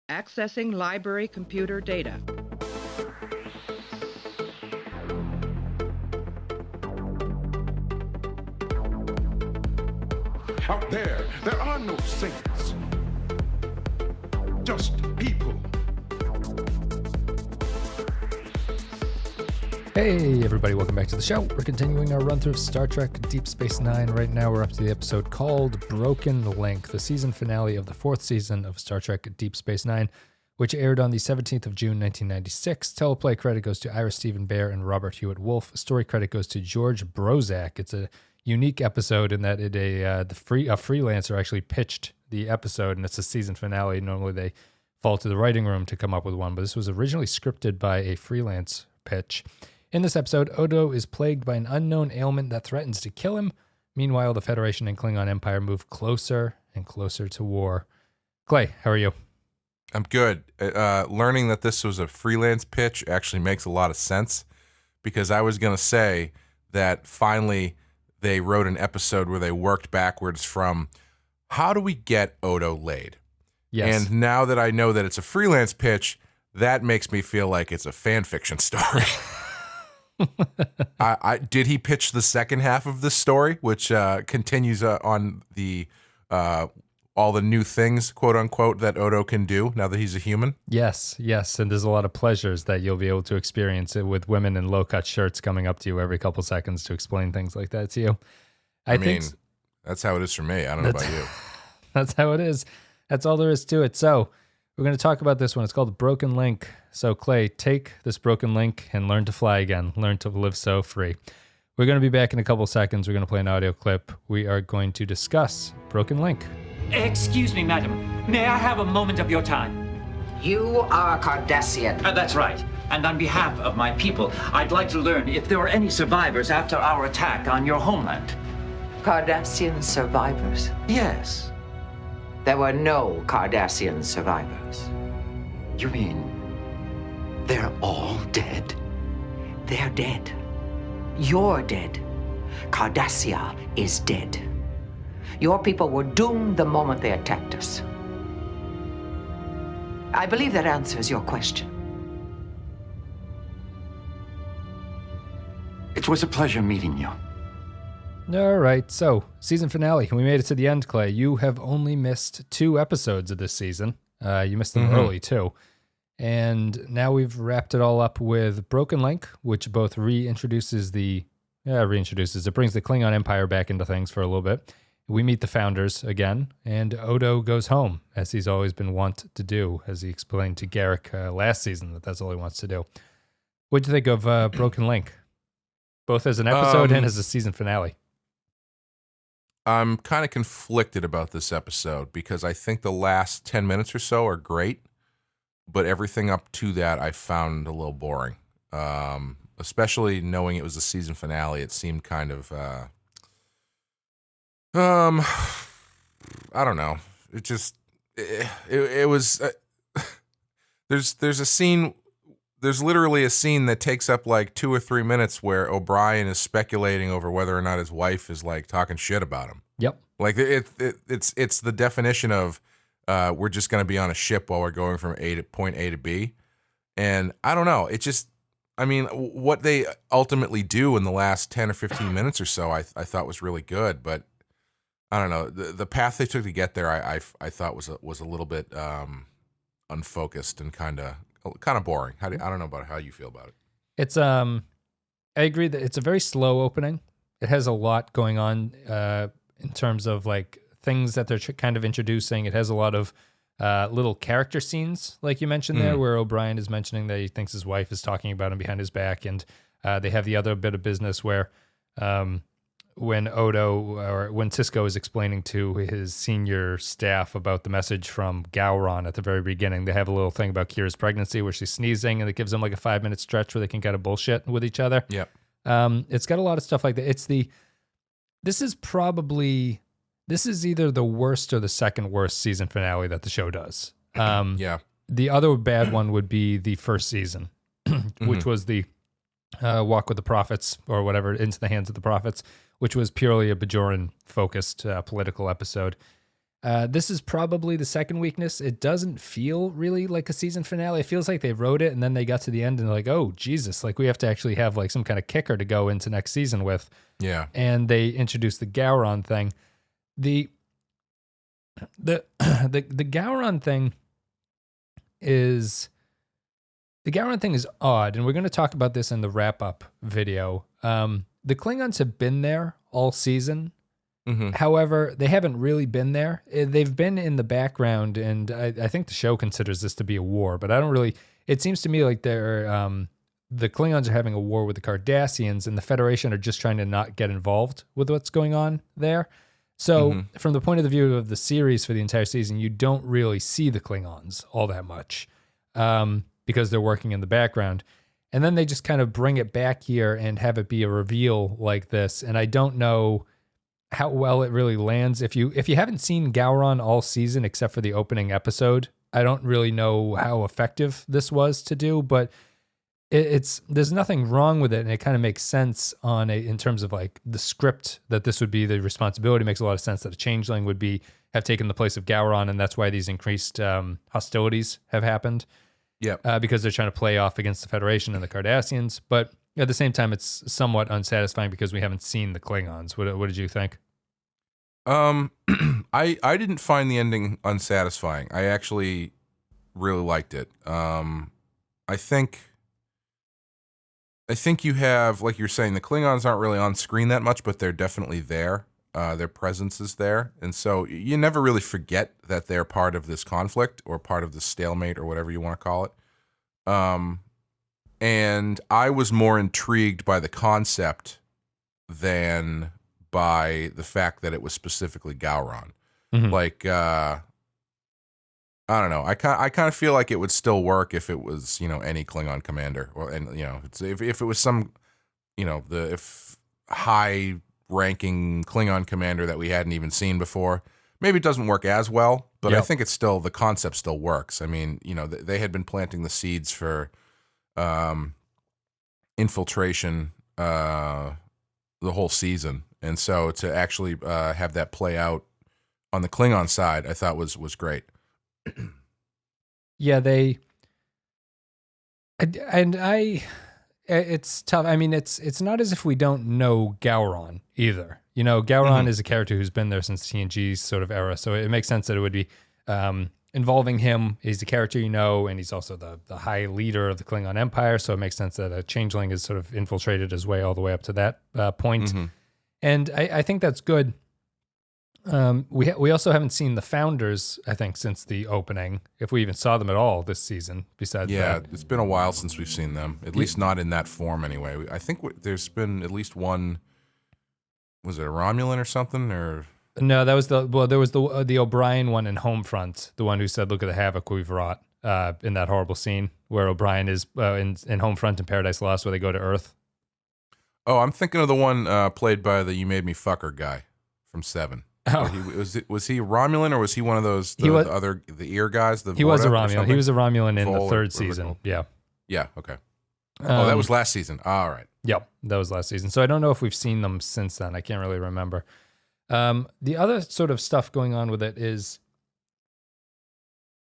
Accessing library computer data. Out there are no saints. Just people. Hey everybody, welcome back to the show. We're continuing our run through of Star Trek Deep Space Nine. Right now we're up to the episode called Broken Link, the season finale of the fourth season of Star Trek Deep Space Nine, which aired on the 17th of June, 1996. Teleplay credit goes to Ira Stephen Bear and Robert Hewitt Wolf. Story credit goes to George Brozak. It's a unique episode in that a freelancer actually pitched the episode, and it's a season finale. Normally they fall to the writing room to come up with one, but this was originally scripted by a freelance pitch. In this episode, Odo is plagued by an unknown ailment that threatens to kill him. Meanwhile, the Federation and Klingon Empire move closer and closer to war. Clay, how are you? I'm good. Learning that this was a freelance pitch actually makes a lot of sense, because I was going to say that finally they wrote an episode where they worked backwards from how do we get Odo laid? Yes. And now that I know that it's a freelance pitch, that makes me feel like it's a fan fiction story. Did he pitch the second half of this story, which continues on the all the new things, quote unquote, that Odo can do now that he's a human? Yes, and there's a lot of pleasures that you'll be able to experience it with women in low-cut shirts coming up to you every couple seconds to explain things like that to you. I mean, that's how it is for me. I don't know about you. That's how it is. That's all there is to it. So we're going to talk about this one. It's called Broken Link. So Clay, take this broken link and learn to fly again. Learn to live so free. We're going to be back in a couple seconds. We're going to play an audio clip. We are going to discuss Broken Link. Excuse me, madam. May I have a moment of your time? You are a Cardassian. That's right. And on behalf of my people, I'd like to learn if there were any survivors after our attack on your homeland. Cardassian survivors? Yes. There were no Cardassian survivors. You mean they're all dead? They're dead. You're dead. Cardassia is dead. Your people were doomed the moment they attacked us. I believe that answers your question. It was a pleasure meeting you. All right, so season finale. We made it to the end, Clay. You have only missed 2 episodes of this season. You missed them early, too. And now we've wrapped it all up with Broken Link, which both it brings the Klingon Empire back into things for a little bit. We meet the founders again, and Odo goes home, as he's always been wont to do, as he explained to Garak last season that's all he wants to do. What do you think of Broken Link? Both as an episode and as a season finale. I'm kind of conflicted about this episode because I think the last 10 minutes or so are great, but everything up to that I found a little boring. Especially knowing it was the season finale, it seemed kind of... I don't know. It just, it was, there's a scene, there's literally a scene that takes up like 2 or 3 minutes where O'Brien is speculating over whether or not his wife is like talking shit about him. Yep. Like it's the definition of, we're just going to be on a ship while we're going from point A to B. And I don't know. It just, I mean, what they ultimately do in the last 10 or 15 minutes or so, I thought was really good, but I don't know, the path they took to get there. I thought was a little bit unfocused and kind of boring. I don't know about how you feel about it. It's I agree that it's a very slow opening. It has a lot going on in terms of like things that they're kind of introducing. It has a lot of little character scenes, like you mentioned there, where O'Brien is mentioning that he thinks his wife is talking about him behind his back, and they have the other bit of business where. When Sisko is explaining to his senior staff about the message from Gowron at the very beginning, they have a little thing about Kira's pregnancy where she's sneezing, and it gives them like a 5-minute stretch where they can kind of bullshit with each other. Yep. It's got a lot of stuff like that. This is either the worst or the second worst season finale that the show does. Yeah. The other bad one would be the first season, which was the Walk with the Prophets or whatever, Into the Hands of the Prophets, which was purely a Bajoran-focused political episode. This is probably the second weakness. It doesn't feel really like a season finale. It feels like they wrote it and then they got to the end and they're like, oh, Jesus, like we have to actually have like some kind of kicker to go into next season with. Yeah. And they introduced the Gowron thing. The Gowron thing is odd, and we're going to talk about this in the wrap-up video. The Klingons have been there all season. Mm-hmm. However, they haven't really been there. They've been in the background, and I think the show considers this to be a war, but I don't really... It seems to me like the Klingons are having a war with the Cardassians, and the Federation are just trying to not get involved with what's going on there. So, from the point of the view of the series for the entire season, you don't really see the Klingons all that much because they're working in the background. And then they just kind of bring it back here and have it be a reveal like this. And I don't know how well it really lands. If you haven't seen Gowron all season except for the opening episode, I don't really know how effective this was to do, but there's nothing wrong with it, and it kind of makes sense in terms of like the script that this would be the responsibility. It makes a lot of sense that a changeling would have taken the place of Gowron, and that's why these increased hostilities have happened. Yeah, because they're trying to play off against the Federation and the Cardassians, but at the same time, it's somewhat unsatisfying because we haven't seen the Klingons. What did you think? I didn't find the ending unsatisfying. I actually really liked it. I think you have, like you're saying, the Klingons aren't really on screen that much, but they're definitely there. Their presence is there. And so you never really forget that they're part of this conflict or part of the stalemate or whatever you want to call it. And I was more intrigued by the concept than by the fact that it was specifically Gowron. Mm-hmm. Like, I don't know. I kind of feel like it would still work if it was, any Klingon commander, if it was some, if high-ranking Klingon commander that we hadn't even seen before. Maybe it doesn't work as well, but I think the concept still works. I mean, they had been planting the seeds for infiltration the whole season, and so to actually have that play out on the Klingon side, I thought was great. Yeah, it's tough. I mean, it's not as if we don't know Gowron either. Gowron is a character who's been there since TNG's sort of era, so it makes sense that it would be involving him. He's the character and he's also the high leader of the Klingon Empire, so it makes sense that a changeling is sort of infiltrated his way all the way up to that point. And I think that's good. We also haven't seen the founders, I think, since the opening, if we even saw them at all this season, besides that. It's been a while since we've seen them, at least not in that form anyway. I think there's been at least one, was it a Romulan or something? Or no, that was there was the O'Brien one in Homefront, the one who said, look at the havoc we've wrought in that horrible scene where O'Brien is in Homefront in Paradise Lost where they go to Earth. Oh, I'm thinking of the one played by the You Made Me Fucker guy from Seven. Oh. Was he Romulan or was he one of those the ear guys? He was a Romulan. He was a Romulan in the third season. Yeah. Yeah. Okay. That was last season. All right. Yep, that was last season. So I don't know if we've seen them since then. I can't really remember. The other sort of stuff going on with it is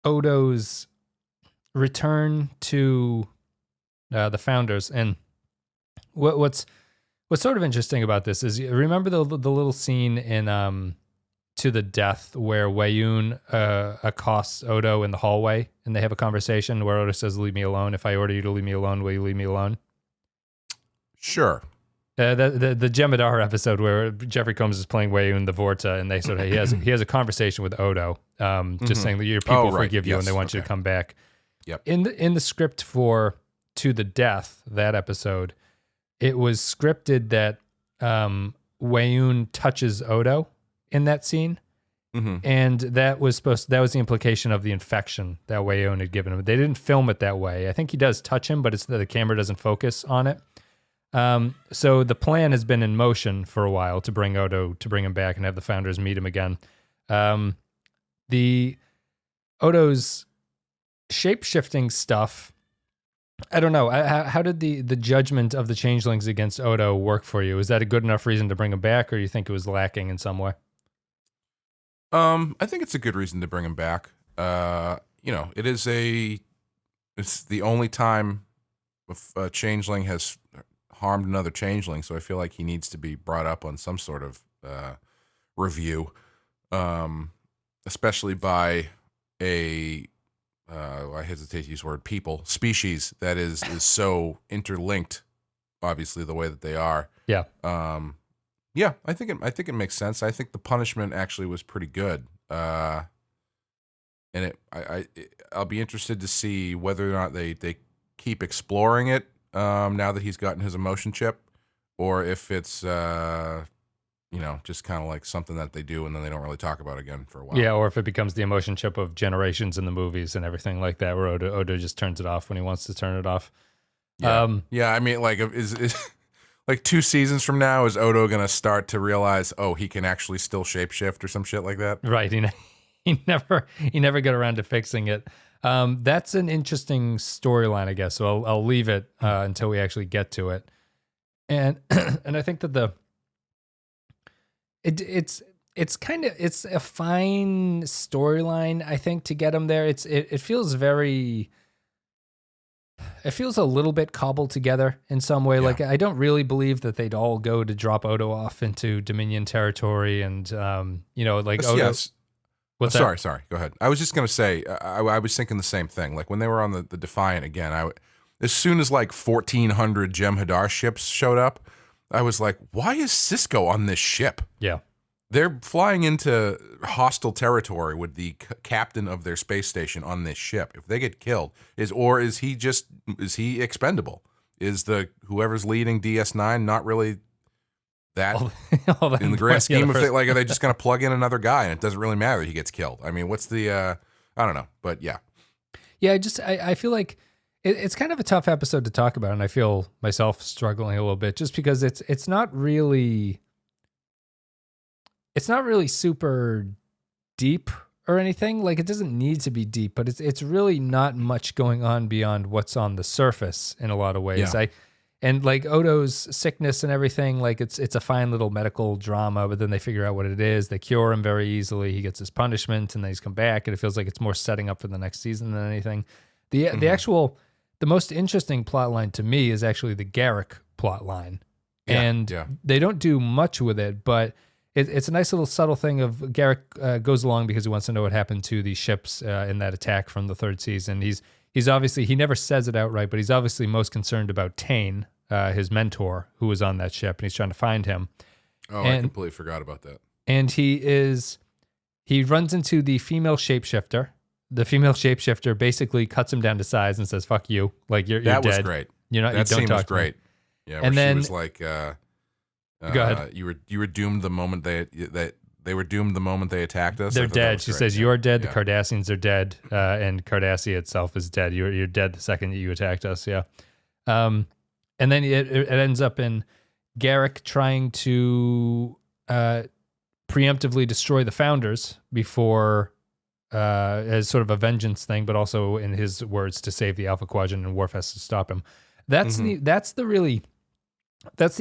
Odo's return to the founders, and what's sort of interesting about this is, remember the little scene in To the Death where Weyoun accosts Odo in the hallway and they have a conversation where Odo says, leave me alone. If I order you to leave me alone, will you leave me alone? Sure. The Jemadar episode where Jeffrey Combs is playing Weyoun the Vorta, and they sort of he has a conversation with Odo, just saying that your people forgive you and they want you to come back. Yep. In the script for To the Death, that episode, it was scripted that Weyoun touches Odo in that scene, and that was the implication of the infection that Weyoun had given him. They didn't film it that way. I think he does touch him, but it's that the camera doesn't focus on it. So the plan has been in motion for a while to bring him back and have the founders meet him again. The Odo's shape-shifting stuff, I don't know. How did the judgment of the changelings against Odo work for you? Is that a good enough reason to bring him back, or do you think it was lacking in some way? I think it's a good reason to bring him back. It's the only time a changeling has harmed another changeling, so I feel like he needs to be brought up on some sort of review, especially by I hesitate to use the word species that is so interlinked, obviously the way that they are. Yeah. Yeah, I think it makes sense. I think the punishment actually was pretty good. And I'll be interested to see whether or not they keep exploring it now that he's gotten his emotion chip, or if it's just kind of like something that they do and then they don't really talk about again for a while. Yeah, or if it becomes the emotion chip of generations in the movies and everything like that, where Odo just turns it off when he wants to turn it off. Yeah. I mean, like, is like 2 seasons from now, is Odo gonna start to realize, oh, he can actually still shapeshift or some shit like that? Right. He never got around to fixing it. That's an interesting storyline, I guess. So I'll leave it until we actually get to it. And and I think that it's a fine storyline, I think, to get him there. It feels a little bit cobbled together in some way. Yeah. Like, I don't really believe that they'd all go to drop Odo off into Dominion territory and Odo. Yes. Sorry. Go ahead. I was just going to say, I was thinking the same thing. Like, when they were on the Defiant again, as soon as like 1,400 Jem'Hadar ships showed up, I was like, why is Cisco on this ship? Yeah. They're flying into hostile territory with the captain of their space station on this ship. If they get killed, is he expendable? Is whoever's leading DS9 not really that in the grand scheme of it? Like, are they just going to plug in another guy and it doesn't really matter that he gets killed? I mean, what's the I don't know, but yeah. Yeah, I feel like it's kind of a tough episode to talk about, and I feel myself struggling a little bit just because it's not really super deep or anything. Like, it doesn't need to be deep, but it's really not much going on beyond what's on the surface in a lot of ways. Yeah. And like Odo's sickness and everything, like it's a fine little medical drama, but then they figure out what it is. They cure him very easily. He gets his punishment, and then he's come back, and it feels like it's more setting up for the next season than anything. The most interesting plot line to me is actually the Garak plot line. Yeah, and they don't do much with it, but it's a nice little subtle thing of Garak goes along because he wants to know what happened to the ships in that attack from the 3rd season. He's obviously, he never says it outright, but he's obviously most concerned about Tane, his mentor, who was on that ship, and he's trying to find him. Oh, I completely forgot about that. And he runs into the female shapeshifter. The female shapeshifter basically cuts him down to size and says, "Fuck you! Like you're dead." That was great. That scene was great. Yeah, and then she was like, "Go ahead. You were doomed the moment they were doomed the moment they attacked us." They're dead. She says, "You're dead. The Cardassians are dead, and Cardassia itself is dead. You're dead the second that you attacked us." Yeah. And then it ends up in Garak trying to preemptively destroy the Founders before. As sort of a vengeance thing, but also in his words to save the Alpha Quadrant, and Worf has to stop him. That's the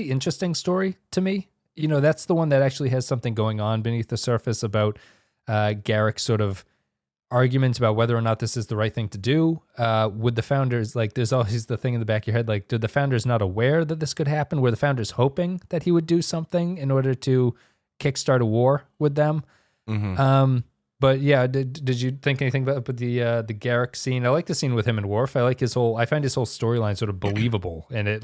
interesting story to me. That's the one that actually has something going on beneath the surface about Garak's sort of arguments about whether or not this is the right thing to do with the Founders. Like, there's always the thing in the back of your head, like, did the Founders not aware that this could happen? Were the Founders hoping that he would do something in order to kickstart a war with them? Mm-hmm. But yeah, did you think anything about the Garak scene? I like the scene with him and Worf. I find his whole storyline sort of believable, and it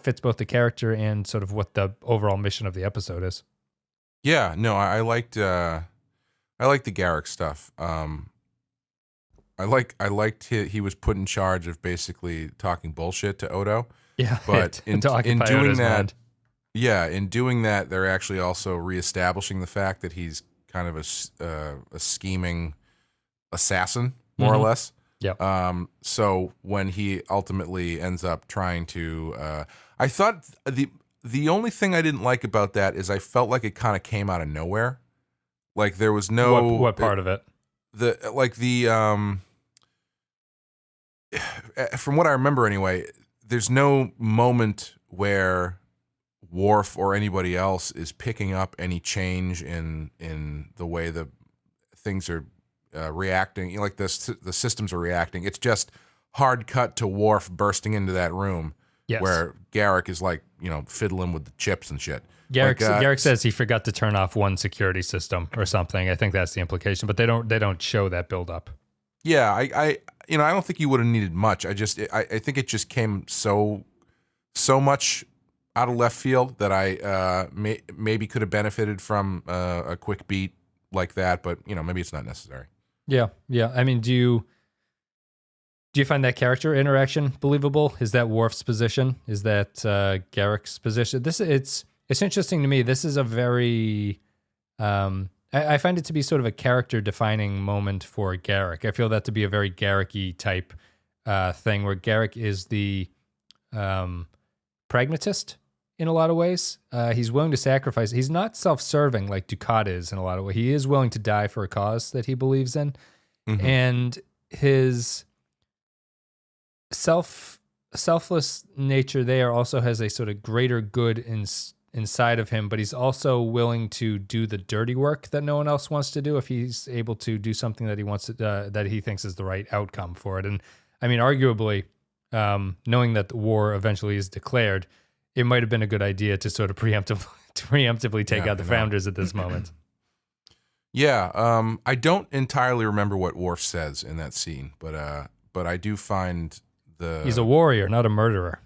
fits both the character and sort of what the overall mission of the episode is. Yeah, no, I liked the Garak stuff. I liked he was put in charge of basically talking bullshit to Odo. Yeah, but in doing that, in doing that, they're actually also reestablishing the fact that he's kind of a scheming assassin, more or less. Yeah. So when he ultimately ends up trying to, I thought the only thing I didn't like about that is I felt like it kind of came out of nowhere. Like, there was no what part of it? From what I remember anyway, there's no moment where Worf or anybody else is picking up any change in the way the things are reacting, you know, like the systems are reacting. It's just hard cut to Worf bursting into that room, Yes. where Garak is like, you know, fiddling with the chips and shit. Garak says he forgot to turn off one security system or something. I think that's the implication, but they don't show that build up. Yeah, I don't think you would have needed much. I think it just came so much out of left field that I maybe could have benefited from a quick beat like that, but you know, maybe it's not necessary. Yeah. I mean, do you find that character interaction believable? Is that Worf's position? Is that Garak's position? It's interesting to me. This is a very I find it to be sort of a character defining moment for Garak. I feel that to be a very Garak-y type thing, where Garak is the pragmatist in a lot of ways. He's willing to sacrifice. He's not self-serving like Dukat is in a lot of ways. He is willing to die for a cause that he believes in. Mm-hmm. And his selfless nature there also has a sort of greater good inside of him, but he's also willing to do the dirty work that no one else wants to do if he's able to do something that he wants to, that he thinks is the right outcome for it. And I mean, arguably, knowing that the war eventually is declared, it might have been a good idea to sort of preemptively take out the founders at this moment. Yeah, I don't entirely remember what Worf says in that scene, but I do find he's a warrior, not a murderer.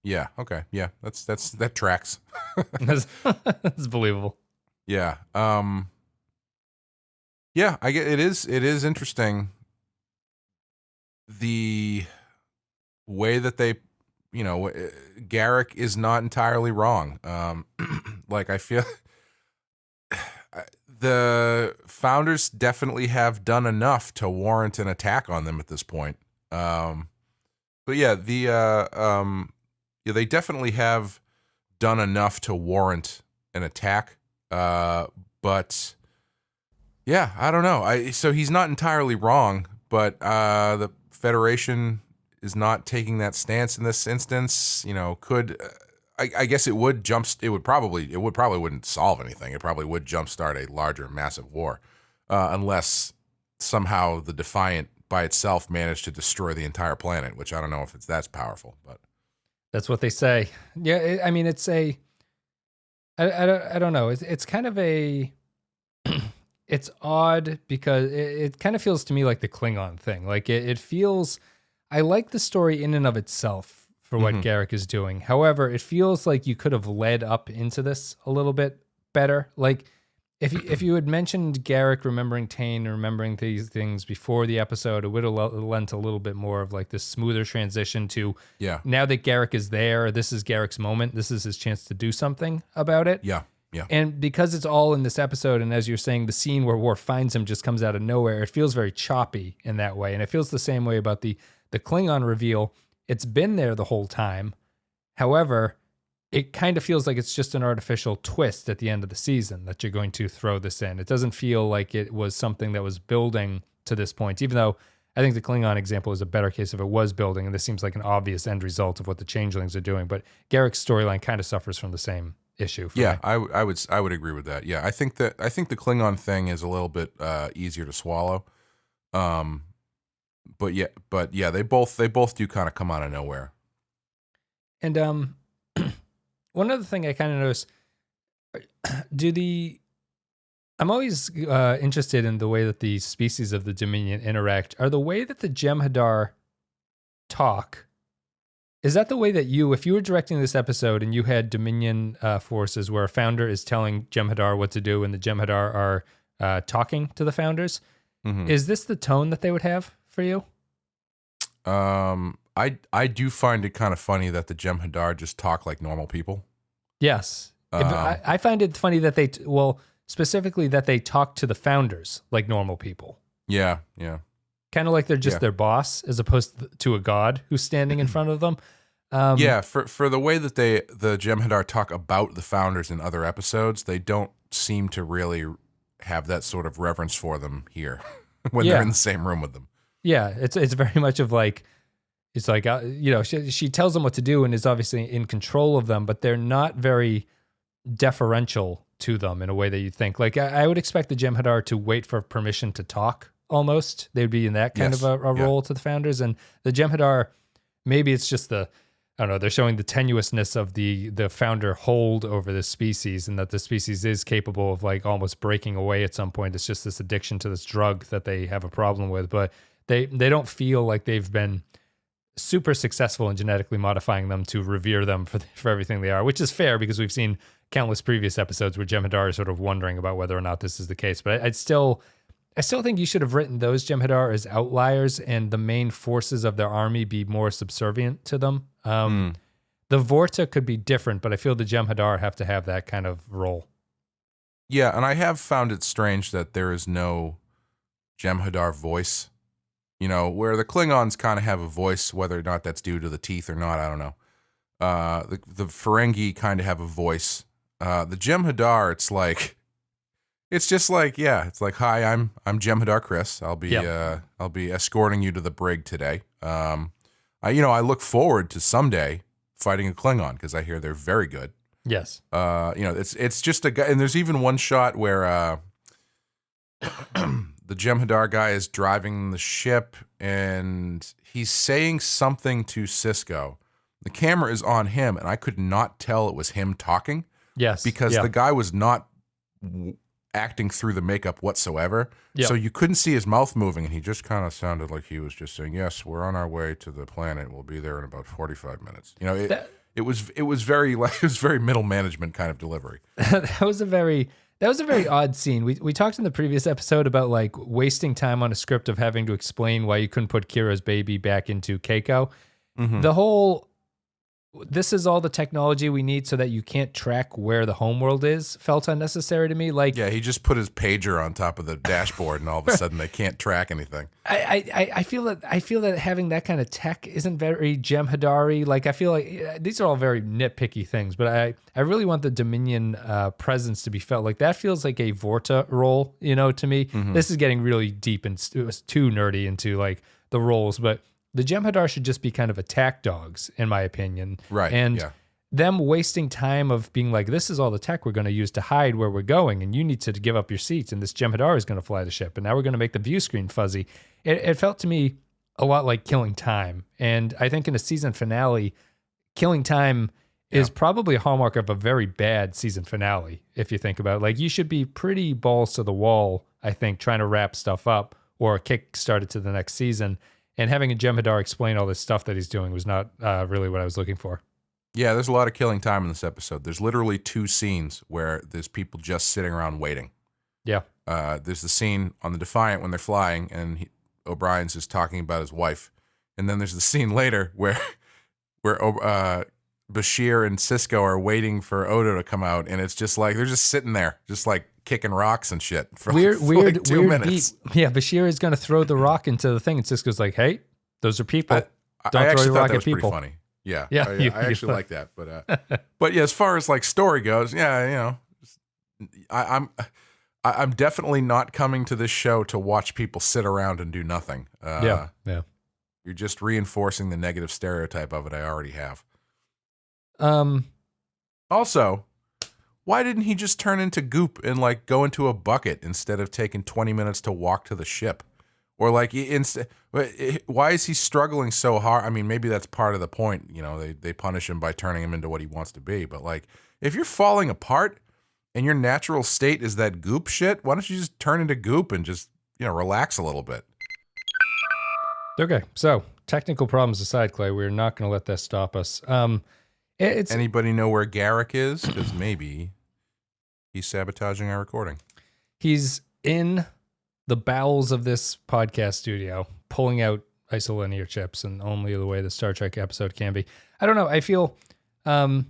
Yeah. Okay. Yeah. That tracks. That's believable. Yeah. Yeah. I get it is interesting. The way that they, you know, Garak is not entirely wrong. Like I feel the founders definitely have done enough to warrant an attack on them at this point. But yeah, they definitely have done enough to warrant an attack. But yeah, I don't know. So he's not entirely wrong, but the Federation is not taking that stance in this instance. You know, I guess it would probably wouldn't solve anything. It probably would jumpstart a larger, massive war, unless somehow the Defiant by itself managed to destroy the entire planet, which I don't know if that's powerful, but that's what they say. Yeah, I mean, I don't know. It's kind of it's odd because it kind of feels to me like the Klingon thing. Like it feels, I like the story in and of itself for what Garak is doing. However, it feels like you could have led up into this a little bit better. Like if you had mentioned Garak remembering Tain and remembering these things before the episode, it would have lent a little bit more of like this smoother transition to now that Garak is there, this is Garak's moment. This is his chance to do something about it. Yeah. Yeah. And because it's all in this episode, and as you're saying, the scene where Worf finds him just comes out of nowhere, it feels very choppy in that way. And it feels the same way about the Klingon reveal. It's been there the whole time. However, it kind of feels like it's just an artificial twist at the end of the season that you're going to throw this in. It doesn't feel like it was something that was building to this point, even though I think the Klingon example is a better case if it was building, and this seems like an obvious end result of what the changelings are doing. But Garak's storyline kind of suffers from the same issue. Yeah, I would agree with that. Yeah, I think the Klingon thing is a little bit easier to swallow. But yeah, they both do kind of come out of nowhere. And one other thing I kind of noticed, I'm always interested in the way that the species of the Dominion interact. Are the way that the Jem'Hadar talk, is that the way that if you were directing this episode and you had Dominion forces where a founder is telling Jem'Hadar what to do and the Jem'Hadar are talking to the founders, is this the tone that they would have for you? I do find it kind of funny that the Jem'Hadar just talk like normal people. Yes. I find it funny that specifically that they talk to the founders like normal people. Yeah, yeah. Kind of like they're just their boss as opposed to a god who's standing in front of them. Yeah, for the way that the Jem'Hadar talk about the founders in other episodes, they don't seem to really have that sort of reverence for them here when they're in the same room with them. Yeah, it's very much of like, It's like, she tells them what to do and is obviously in control of them, but they're not very deferential to them in a way that you think. Like, I would expect the Jem'Hadar to wait for permission to talk almost. They'd be in that kind of a role to the founders. And the Jem'Hadar, maybe it's just I don't know, they're showing the tenuousness of the founder hold over this species, and that the species is capable of like almost breaking away at some point. It's just this addiction to this drug that they have a problem with, but they don't feel like they've been super successful in genetically modifying them to revere them for everything they are, which is fair because we've seen countless previous episodes where Jem'Hadar is sort of wondering about whether or not this is the case. But I still think you should have written those Jem'Hadar as outliers and the main forces of their army be more subservient to them. The Vorta could be different, but I feel the Jem'Hadar have to have that kind of role. Yeah, and I have found it strange that there is no Jem'Hadar voice. You know, where the Klingons kind of have a voice, whether or not that's due to the teeth or not, I don't know. The Ferengi kind of have a voice. The Jem'Hadar, it's just like, yeah, it's like, hi, I'm Jem'Hadar Chris. I'll be escorting you to the brig today. I look forward to someday fighting a Klingon because I hear they're very good. Yes. It's just a guy, and there's even one shot where the Jem'Hadar guy is driving the ship and he's saying something to Sisko. The camera is on him, and I could not tell it was him talking. Yes. Because the guy was not acting through the makeup whatsoever. Yep. So you couldn't see his mouth moving, and he just kind of sounded like he was just saying, yes, we're on our way to the planet. We'll be there in about 45 minutes. You know, it was very middle management kind of delivery. That was a very odd scene. We talked in the previous episode about like wasting time on a script of having to explain why you couldn't put Kira's baby back into Keiko. Mm-hmm. The whole, this is all the technology we need so that you can't track where the homeworld is, felt unnecessary to me. Like, yeah, he just put his pager on top of the dashboard, and all of a sudden they can't track anything. I feel that having that kind of tech isn't very Jem'Hadar-y. Like, I feel like these are all very nitpicky things, but I really want the Dominion presence to be felt. Like, that feels like a Vorta role, to me. Mm-hmm. This is getting really deep and it was too nerdy into like the roles, but the Jem'Hadar should just be kind of attack dogs, in my opinion. Right. And them wasting time of being like, this is all the tech we're going to use to hide where we're going, and you need to give up your seats, and this Jem'Hadar is going to fly the ship, and now we're going to make the view screen fuzzy. It felt to me a lot like killing time. And I think in a season finale, killing time is probably a hallmark of a very bad season finale, if you think about it. Like, you should be pretty balls to the wall, I think, trying to wrap stuff up or kickstart it to the next season. And having a Jem'Hadar explain all this stuff that he's doing was not really what I was looking for. Yeah, there's a lot of killing time in this episode. There's literally 2 scenes where there's people just sitting around waiting. Yeah. There's the scene on the Defiant when they're flying, and O'Brien's just talking about his wife. And then there's the scene later where Bashir and Sisko are waiting for Odo to come out, and it's just like they're just sitting there, just like kicking rocks and shit for like 2 minutes. Beat. Yeah, Bashir is going to throw the rock into the thing, and Sisko's like, "Hey, those are people. Don't throw your rock at people." Pretty funny. Yeah, I actually like that. But yeah, as far as like story goes, I'm definitely not coming to this show to watch people sit around and do nothing. Yeah. You're just reinforcing the negative stereotype of it I already have. Also, why didn't he just turn into goop and like go into a bucket instead of taking 20 minutes to walk to the ship? Or like, why is he struggling so hard? I mean, maybe that's part of the point. They punish him by turning him into what he wants to be. But like, if you're falling apart and your natural state is that goop shit, why don't you just turn into goop and just, relax a little bit? Okay, so technical problems aside, Clay, we're not going to let that stop us. Anybody know where Garak is? Because maybe he's sabotaging our recording. He's in the bowels of this podcast studio, pulling out isolinear chips in only the way the Star Trek episode can be. I don't know. I feel, I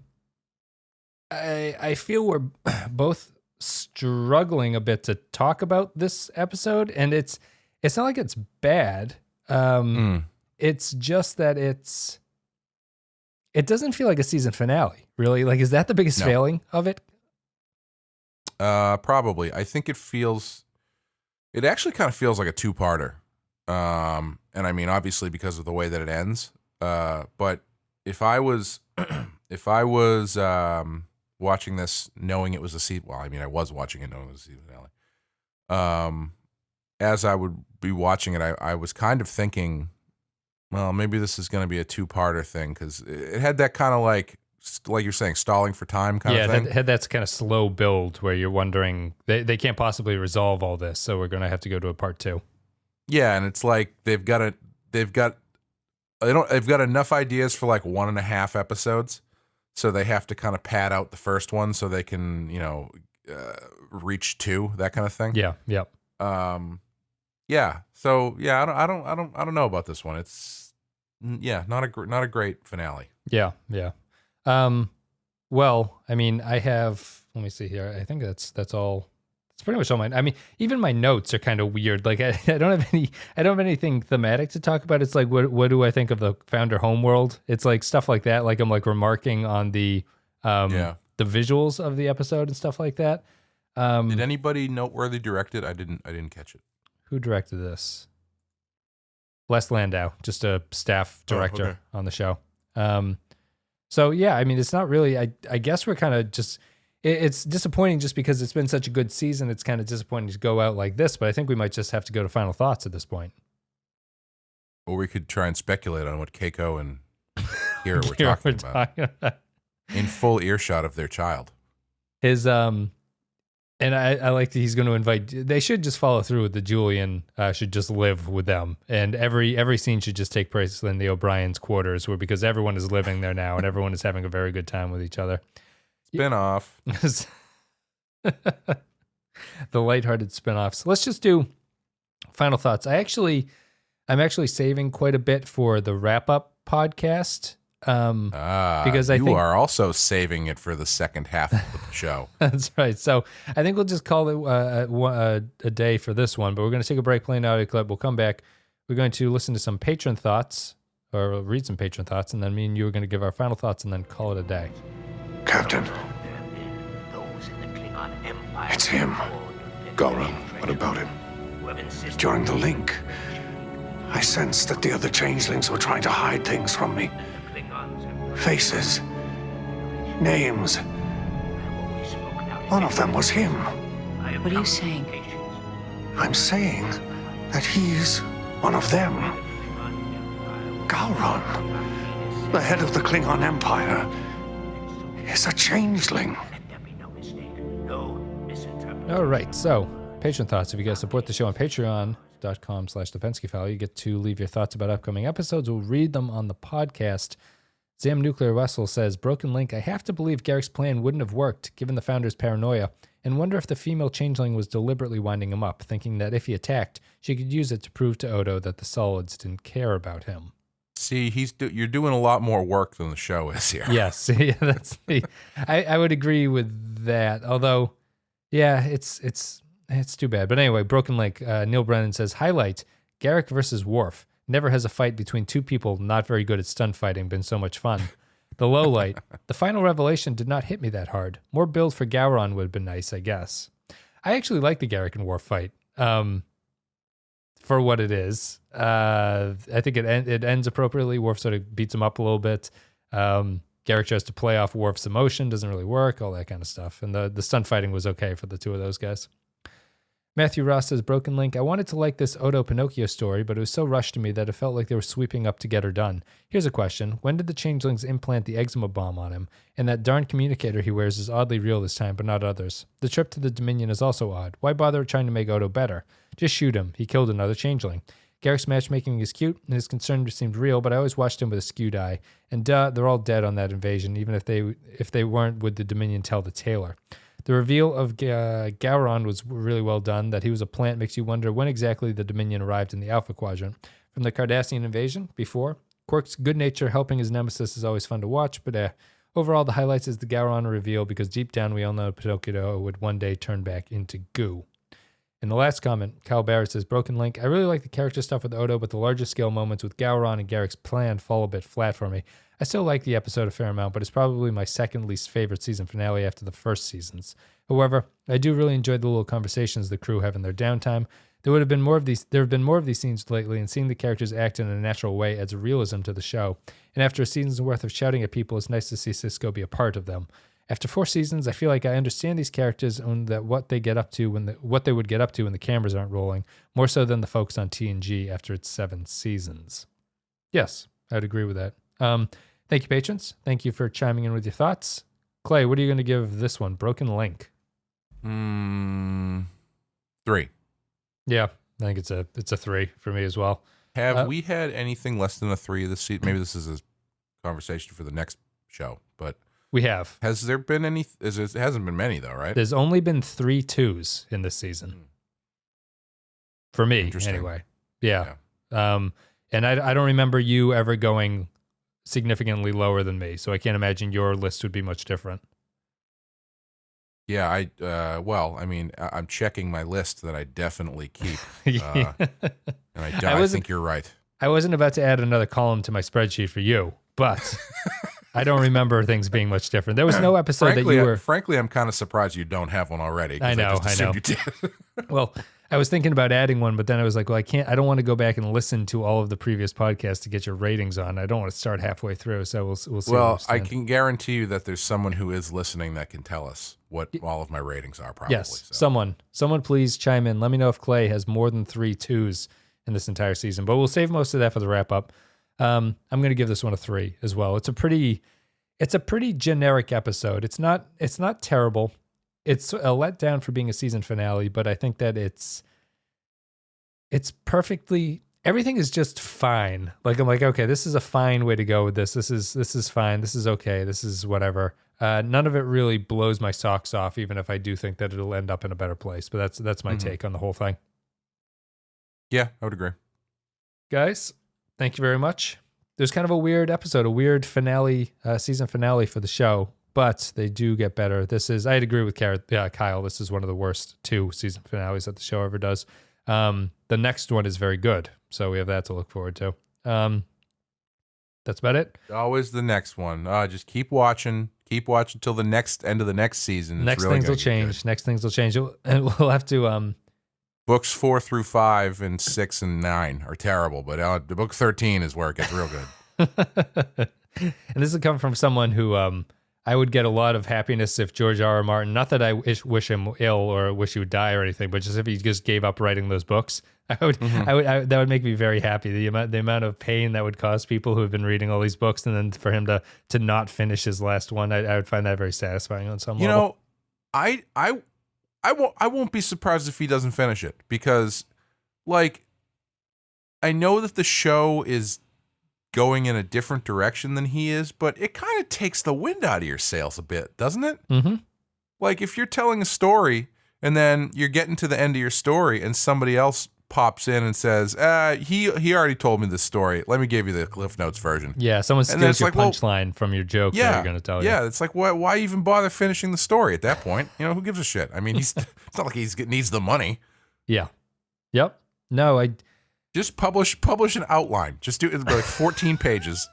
feel we're both struggling a bit to talk about this episode, and it's not like it's bad. It's just that it doesn't feel like a season finale, really. Like, is that the biggest failing of it? Probably. I think it actually kind of feels like a 2-parter. And I mean, obviously because of the way that it ends, But if I was watching this knowing it was a season, well, I mean, I was watching it knowing it was a season finale. As I would be watching it, I was kind of thinking, well, maybe this is going to be a two-parter thing, because it had that kind of like you're saying, stalling for time kind of thing. Yeah, that's kind of slow build where you're wondering they can't possibly resolve all this, so we're going to have to go to a part 2. Yeah, and it's like they've got enough ideas for like 1.5 episodes, so they have to kind of pad out the first one so they can reach 2, that kind of thing. Yeah, yep. Yeah. So yeah, I don't know about this one. It's not a great finale. Yeah. Well, I mean, I have. Let me see here. I think that's all. It's pretty much all mine. I mean, even my notes are kind of weird. Like I don't have anything thematic to talk about. It's like what do I think of the Founder homeworld? It's like stuff like that. Like I'm like remarking on the visuals of the episode and stuff like that. Did anybody noteworthy direct it? I didn't catch it. Who directed this? Les Landau, just a staff director on the show. So yeah, I mean, it's not really. I guess we're kind of just. It's disappointing just because it's been such a good season. It's kind of disappointing to go out like this, but I think we might just have to go to final thoughts at this point. Or we could try and speculate on what Keiko and Kira were talking about. In full earshot of their child. His and I like that he's going to invite. They should just follow through with the Julian. Should just live with them, and every scene should just take place in the O'Brien's quarters, because everyone is living there now, and everyone is having a very good time with each other. Spin-off. The lighthearted spin-offs. Let's just do final thoughts. I'm actually saving quite a bit for the wrap-up podcast. Because I think you are also saving it for the second half of the show. That's right. So I think we'll just call it a day for this one, but we're going to take a break, play an audio clip. We'll come back. We're going to listen to some patron thoughts, or read some patron thoughts, and then me and you are going to give our final thoughts and then call it a day. Captain. It's him. Garak, what about him? During the link, I sensed that the other changelings were trying to hide things from me. Faces. Names. One of them was him. What are you saying? I'm saying that he's one of them. Gowron, the head of the Klingon Empire, is a changeling. All right, so patron thoughts. If you guys support the show on patreon.com/the Pensky File, you get to leave your thoughts about upcoming episodes. We'll read them on the podcast. Zam Nuclear Wessel says, Broken Link, I have to believe Garak's plan wouldn't have worked, given the Founder's paranoia, and wonder if the female changeling was deliberately winding him up, thinking that if he attacked, she could use it to prove to Odo that the Solids didn't care about him. See, you're doing a lot more work than the show is here. Yes, that's I would agree with that, although, yeah, it's too bad. But anyway, Broken Link, Neil Brennan says, highlight, Garak versus Worf. Never has a fight between two people not very good at stunt fighting been so much fun. The low light, the final revelation did not hit me that hard. More build for Gowron would have been nice, I guess. I actually like the Garak and Worf fight for what it is. I think it ends appropriately. Worf sort of beats him up a little bit. Garak tries to play off Worf's emotion, doesn't really work, all that kind of stuff. And the stunt fighting was okay for the two of those guys. Matthew Ross says, Broken Link, I wanted to like this Odo Pinocchio story, but it was so rushed to me that it felt like they were sweeping up to get her done. Here's a question. When did the changelings implant the eczema bomb on him? And that darn communicator he wears is oddly real this time, but not others. The trip to the Dominion is also odd. Why bother trying to make Odo better? Just shoot him. He killed another changeling. Garak's matchmaking is cute, and his concern seemed real, but I always watched him with a skewed eye. And they're all dead on that invasion, even if they weren't, would the Dominion tell the tailor? The reveal of Gowron was really well done. That he was a plant makes you wonder when exactly the Dominion arrived in the Alpha Quadrant. From the Cardassian invasion, before. Quark's good nature helping his nemesis is always fun to watch, but overall the highlights is the Gowron reveal, because deep down we all know Pinocchio would one day turn back into goo. In the last comment, Kyle Barrett says, Broken Link, I really like the character stuff with Odo, but the larger scale moments with Gowron and Garak's plan fall a bit flat for me. I still like the episode a fair amount, but it's probably my second least favorite season finale after the first seasons. However, I do really enjoy the little conversations the crew have in their downtime. There have been more of these scenes lately, and seeing the characters act in a natural way adds realism to the show. And after a season's worth of shouting at people, it's nice to see Cisco be a part of them. After 4 seasons, I feel like I understand these characters and that what they would get up to when the cameras aren't rolling, more so than the folks on TNG after its 7 seasons. Yes, I'd agree with that. Thank you, patrons. Thank you for chiming in with your thoughts. Clay, what are you going to give this one? Broken Link. 3. Yeah, I think it's a 3 for me as well. Have we had anything less than a 3 this season? Maybe this is a conversation for the next show, but we have. Has there been any? It hasn't been many though, right? There's only been 3 2s in this season. For me, anyway. Yeah. And I don't remember you ever going significantly lower than me, so I can't imagine your list would be much different. Yeah, I'm checking my list that I definitely keep, and I think you're right. I wasn't about to add another column to my spreadsheet for you, but I don't remember things being much different. There was no episode that you were... Frankly, I'm kind of surprised you don't have one already. I know. You did. Well, I was thinking about adding one, but then I was like, well, I don't want to go back and listen to all of the previous podcasts to get your ratings on. I don't want to start halfway through, so we'll see. Well, I can guarantee you that there's someone who is listening that can tell us what all of my ratings are, probably. Yes, so. Someone please chime in. Let me know if Clay has more than 3 2s in this entire season, but we'll save most of that for the wrap-up. I'm going to give this one a 3 as well. It's a pretty generic episode. It's not terrible. It's a letdown for being a season finale, but I think that it's perfectly, everything is just fine. Like, I'm like, okay, this is a fine way to go with this. This is fine. This is okay. This is whatever. None of it really blows my socks off, even if I do think that it'll end up in a better place. But that's my take on the whole thing. Yeah, I would agree. Guys, thank you very much. There's kind of a weird episode, a weird finale, season finale for the show, but they do get better. I'd agree with Kyle. This is one of the worst 2 season finales that the show ever does. The next one is very good, so we have that to look forward to. That's about it. Always the next one. Just keep watching till the end of the next season. Next things will change. And we'll have to. Books 4 through 5 and 6 and 9 are terrible, but the book 13 is where it gets real good. And this will come from someone who I would get a lot of happiness if George R.R. Martin, not that I wish him ill or wish he would die or anything, but just if he just gave up writing those books, that would make me very happy. The amount of pain that would cause people who have been reading all these books, and then for him to not finish his last one, I would find that very satisfying on some level. I won't be surprised if he doesn't finish it, because, like, I know that the show is going in a different direction than he is, but it kind of takes the wind out of your sails a bit, doesn't it? Mm-hmm. Like, if you're telling a story and then you're getting to the end of your story and somebody else pops in and says, he already told me this story. Let me give you the Cliff Notes version. Yeah, someone steals your punchline from your joke that you're going to tell you. Yeah, it's like, why even bother finishing the story at that point? Who gives a shit? I mean, it's not like he needs the money. Yeah. Yep. No, Just publish an outline. Just do it like 14 pages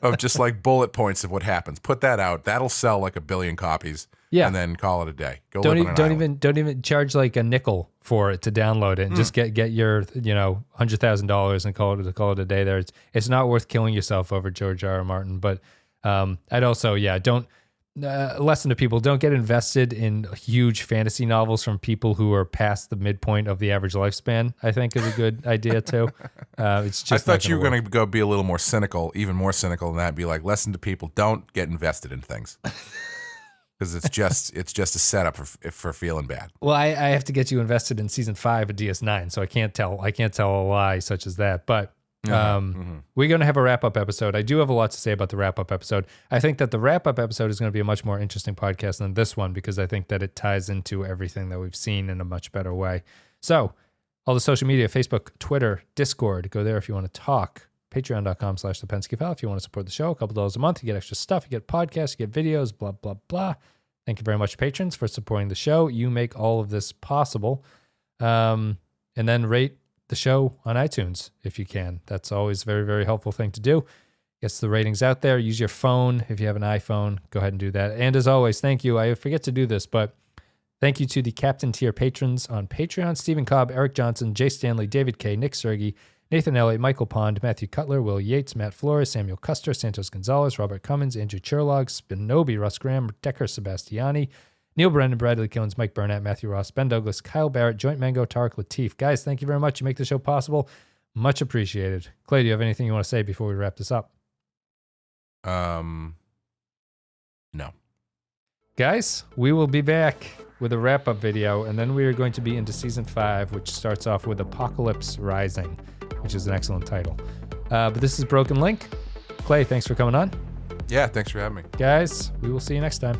of just like bullet points of what happens. Put that out. That'll sell like 1 billion copies. Yeah. And then call it a day. Don't even charge like a nickel for it to download it, and just get your $100,000 and call it a day. There, it's not worth killing yourself over George R.R. Martin. But I'd also don't. Lesson to people: don't get invested in huge fantasy novels from people who are past the midpoint of the average lifespan. I think is a good idea too. It's just. I thought you were going to go be a little more cynical, even more cynical than that. Be like, lesson to people: don't get invested in things, because it's just a setup for feeling bad. Well, I have to get you invested in season 5 of DS9, so I can't tell a lie such as that, but. We're going to have a wrap-up episode. I do have a lot to say about the wrap-up episode. I think that the wrap-up episode is going to be a much more interesting podcast than this one, because I think that it ties into everything that we've seen in a much better way. So, all the social media, Facebook, Twitter, Discord, go there if you want to talk. Patreon.com/the Pensky File if you want to support the show. $2 a month. You get extra stuff. You get podcasts. You get videos, blah, blah, blah. Thank you very much, patrons, for supporting the show. You make all of this possible. And then rate the show on iTunes if you can. That's always a very, very helpful thing to do. Gets the ratings out there. Use your phone. If you have an iPhone, go ahead and do that. And as always, thank you. I forget to do this, but Thank you to the Captain Tier patrons on Patreon: Stephen Cobb, Eric Johnson, Jay Stanley, David K., Nick Sergi, Nathan Elliott, Michael Pond, Matthew Cutler, Will Yates, Matt Flores, Samuel Custer, Santos Gonzalez, Robert Cummins, Andrew Churlog, Spinobi, Russ Graham, Decker Sebastiani, Neil Brennan, Bradley Killens, Mike Burnett, Matthew Ross, Ben Douglas, Kyle Barrett, Joint Mango, Tarek Latif. Guys, thank you very much. You make the show possible. Much appreciated. Clay, do you have anything you want to say before we wrap this up? No. Guys, we will be back with a wrap-up video, and then we are going to be into Season 5, which starts off with Apocalypse Rising, which is an excellent title. But this is Broken Link. Clay, thanks for coming on. Yeah, thanks for having me. Guys, we will see you next time.